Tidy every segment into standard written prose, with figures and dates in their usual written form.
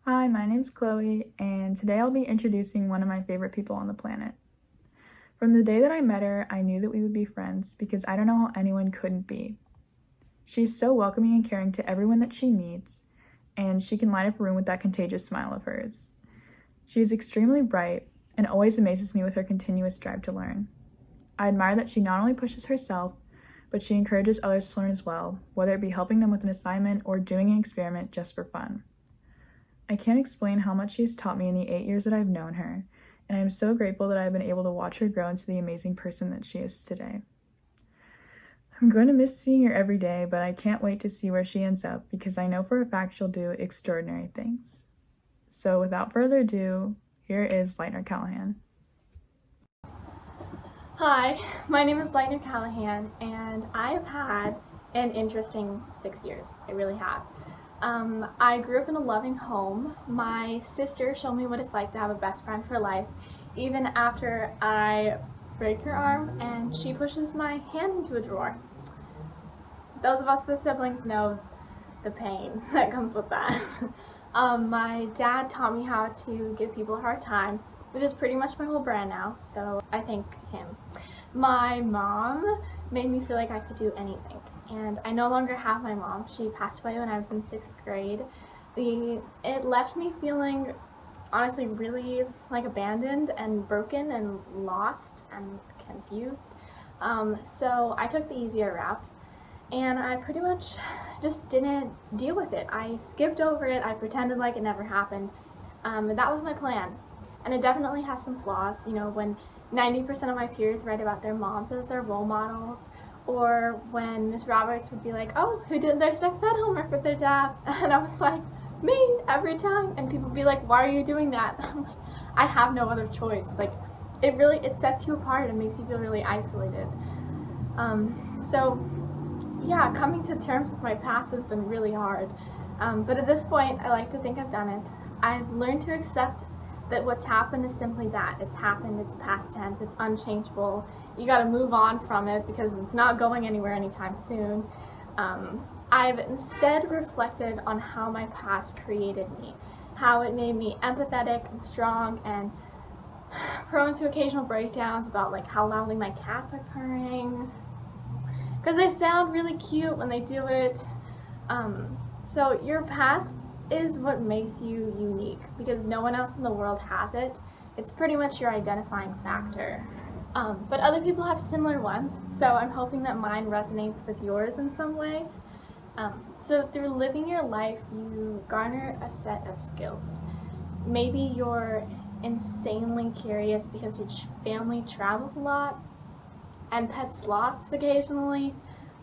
Hi, my name's Chloe, and today I'll be introducing one of my favorite people on the planet. From the day that I met her, I knew that we would be friends because I don't know how anyone couldn't be. She's so welcoming and caring to everyone that she meets, and she can light up a room with that contagious smile of hers. She is extremely bright and always amazes me with her continuous drive to learn. I admire that she not only pushes herself, but she encourages others to learn as well, whether it be helping them with an assignment or doing an experiment just for fun. I can't explain how much she has taught me in the 8 years that I've known her, and I am so grateful that I've been able to watch her grow into the amazing person that she is today. I'm going to miss seeing her every day, but I can't wait to see where she ends up because I know for a fact she'll do extraordinary things. So without further ado, here is Lightner Callahan. Hi, my name is Lightner Callahan, and I've had an interesting 6 years. I really have. I grew up in a loving home. My sister showed me what it's like to have a best friend for life, even after I break her arm and she pushes my hand into a drawer. Those of us with siblings know the pain that comes with that. My dad taught me how to give people a hard time, which is pretty much my whole brand now, so I thank him. My mom made me feel like I could do anything, and I no longer have my mom. She passed away when I was in 6th grade. It left me feeling honestly really like abandoned and broken and lost and confused. So I took the easier route, and I pretty much just didn't deal with it. I skipped over it. I pretended like it never happened. And that was my plan. And it definitely has some flaws, you know, when 90% of my peers write about their moms as their role models, or when Miss Roberts would be like, oh, who did their sex ed homework with their dad? And I was like, me, every time. And people would be like, why are you doing that? I'm like, I have no other choice. Like, it sets you apart and makes you feel really isolated. So yeah, coming to terms with my past has been really hard. But at this point, I like to think I've done it. I've learned to accept that what's happened is simply that. It's happened, it's past tense, it's unchangeable. You gotta move on from it because it's not going anywhere anytime soon. I've instead reflected on how my past created me, how it made me empathetic and strong and prone to occasional breakdowns about like how loudly my cats are purring, because they sound really cute when they do it. So your past is what makes you unique because no one else in the world has it. It's pretty much your identifying factor. But other people have similar ones, so I'm hoping that mine resonates with yours in some way. So through living your life, you garner a set of skills. Maybe you're insanely curious because your family travels a lot and pet sloths occasionally.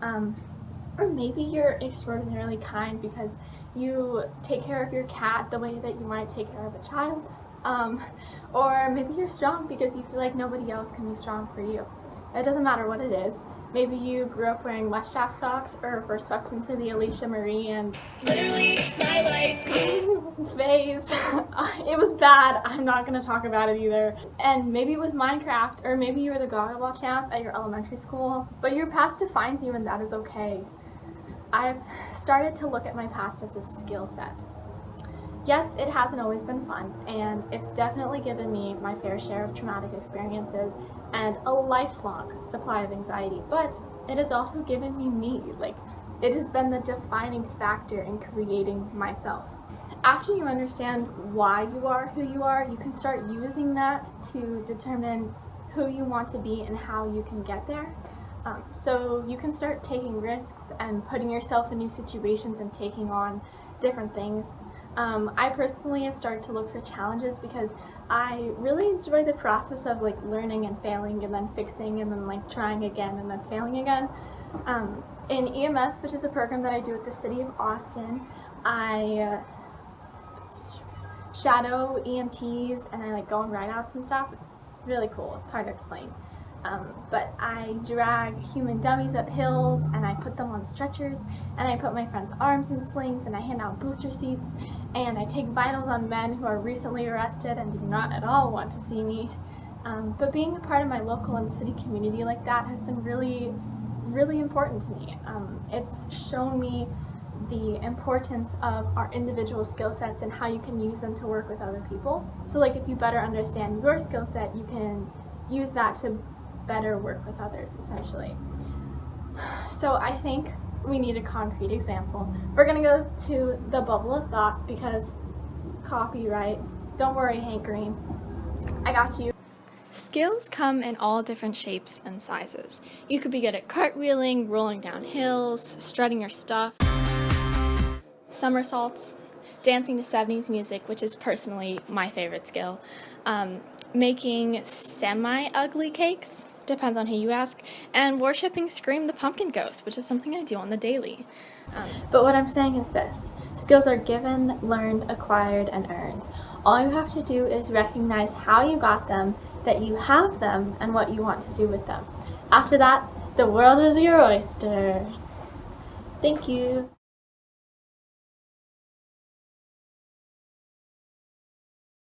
Or maybe you're extraordinarily kind because you take care of your cat the way that you might take care of a child. Or maybe you're strong because you feel like nobody else can be strong for you. It doesn't matter what it is. Maybe you grew up wearing West Shaft socks or were swept into the Alicia Marie and literally my life phase. It was bad. I'm not going to talk about it either. And maybe it was Minecraft, or maybe you were the Goggleball champ at your elementary school. But your past defines you, and that is okay. I've started to look at my past as a skill set. Yes, it hasn't always been fun, and it's definitely given me my fair share of traumatic experiences and a lifelong supply of anxiety, but it has also given me. Like, it has been the defining factor in creating myself. After you understand why you are who you are, you can start using that to determine who you want to be and how you can get there. So you can start taking risks and putting yourself in new situations and taking on different things. I personally have started to look for challenges because I really enjoy the process of like learning and failing and then fixing and then like trying again and then failing again. In EMS, which is a program that I do at the City of Austin, I shadow EMTs and I like go on ride-outs and stuff. It's really cool. It's hard to explain. But I drag human dummies up hills and I put them on stretchers and I put my friends' arms in slings and I hand out booster seats and I take vitals on men who are recently arrested and do not at all want to see me. But being a part of my local and city community like that has been really, really important to me. It's shown me the importance of our individual skill sets and how you can use them to work with other people. So like if you better understand your skill set, you can use that to better work with others, essentially. So I think we need a concrete example. We're gonna go to the bubble of thought because copyright. Don't worry, Hank Green. I got you. Skills come in all different shapes and sizes. You could be good at cartwheeling, rolling down hills, strutting your stuff, somersaults, dancing to 70s music, which is personally my favorite skill, making semi-ugly cakes, depends on who you ask, and worshipping Scream the Pumpkin Ghost, which is something I do on the daily. But what I'm saying is this: skills are given, learned, acquired, and earned. All you have to do is recognize how you got them, that you have them, and what you want to do with them. After that, the world is your oyster. Thank you.